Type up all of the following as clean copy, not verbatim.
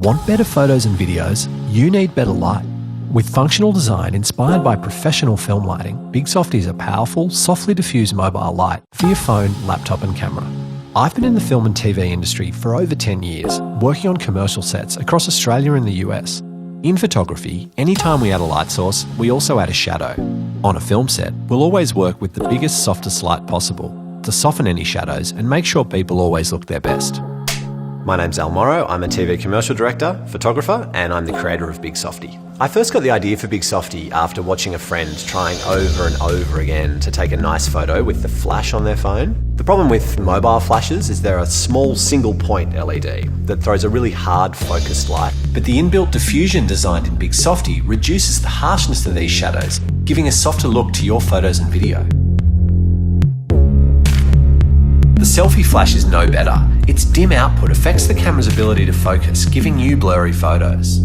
Want better photos and videos? You need better light. With functional design inspired by professional film lighting, BIGSOFTI is a powerful, softly diffused mobile light for your phone, laptop and camera. I've been in the film and TV industry for over 10 years, working on commercial sets across Australia and the US. In photography, anytime we add a light source, we also add a shadow. On a film set, we'll always work with the biggest, softest light possible to soften any shadows and make sure people always look their best. My name's Al Morrow, I'm a TV commercial director, photographer, and I'm the creator of BIGSOFTI. I first got the idea for BIGSOFTI after watching a friend trying over and over again to take a nice photo with the flash on their phone. The problem with mobile flashes is they're a small single point LED that throws a really hard focused light. But the inbuilt diffusion designed in BIGSOFTI reduces the harshness of these shadows, giving a softer look to your photos and video. The selfie flash is no better. Its dim output affects the camera's ability to focus, giving you blurry photos.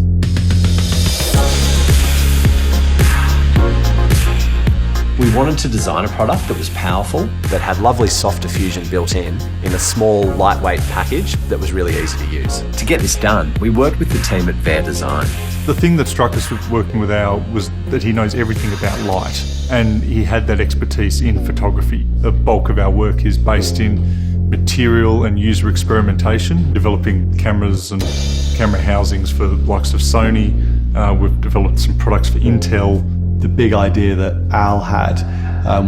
We wanted to design a product that was powerful, that had lovely soft diffusion built in a small, lightweight package that was really easy to use. To get this done, we worked with the team at Bear Design. The thing that struck us with working with Al was that he knows everything about light, and he had that expertise in photography. The bulk of our work is based in material and user experimentation, developing cameras and camera housings for the likes of Sony. We've developed some products for Intel. The big idea that Al had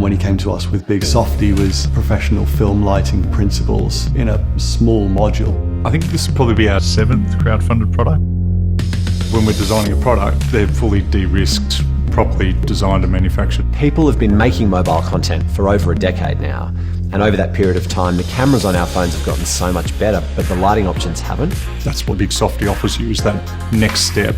when he came to us with BIGSOFTI was professional film lighting principles in a small module. I think this will probably be our 7th crowdfunded product. When we're designing a product, they're fully de-risked, properly designed and manufactured. People have been making mobile content for over a decade now, and over that period of time, the cameras on our phones have gotten so much better, but the lighting options haven't. That's what BIGSOFTI offers you, is that next step.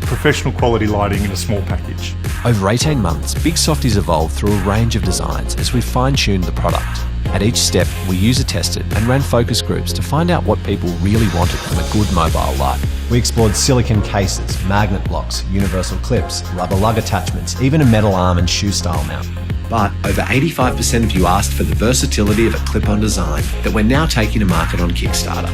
Professional quality lighting in a small package. Over 18 months, BIGSOFTI's evolved through a range of designs as we fine-tuned the product. At each step, we user tested and ran focus groups to find out what people really wanted from a good mobile light. We explored silicone cases, magnet blocks, universal clips, rubber lug attachments, even a metal arm and shoe style mount. But over 85% of you asked for the versatility of a clip-on design that we're now taking to market on Kickstarter.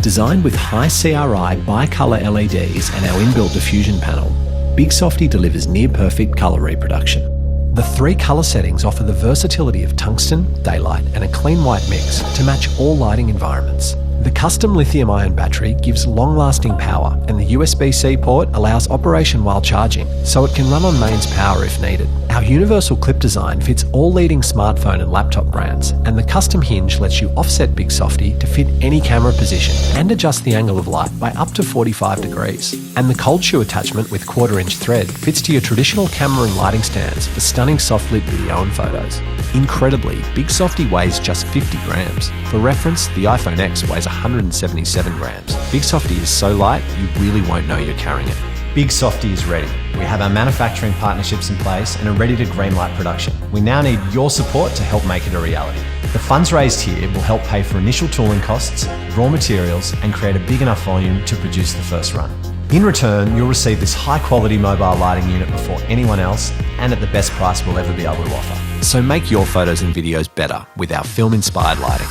Designed with high CRI bi-colour LEDs and our inbuilt diffusion panel, BIGSOFTI delivers near-perfect colour reproduction. The 3 colour settings offer the versatility of tungsten, daylight and a clean white mix to match all lighting environments. The custom lithium-ion battery gives long-lasting power, and the USB-C port allows operation while charging, so it can run on mains power if needed. Our universal clip design fits all leading smartphone and laptop brands, and the custom hinge lets you offset BIGSOFTI to fit any camera position and adjust the angle of light by up to 45 degrees. And the cold shoe attachment with 1/4-inch thread fits to your traditional camera and lighting stands for stunning soft-lit video and photos. Incredibly, BIGSOFTI weighs just 50 grams. For reference, the iPhone X weighs 177 grams. BIGSOFTI is so light, you really won't know you're carrying it. BIGSOFTI is ready. We have our manufacturing partnerships in place and are ready to greenlight production. We now need your support to help make it a reality. The funds raised here will help pay for initial tooling costs, raw materials, and create a big enough volume to produce the first run. In return, you'll receive this high-quality mobile lighting unit before anyone else and at the best price we'll ever be able to offer. So make your photos and videos better with our film-inspired lighting.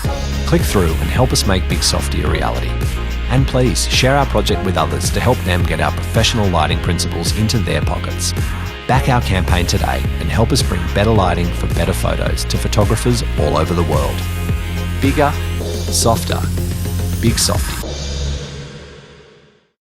Click through and help us make BIGSOFTI a reality. And please share our project with others to help them get our professional lighting principles into their pockets. Back our campaign today and help us bring better lighting for better photos to photographers all over the world. Bigger, softer, BIGSOFTI.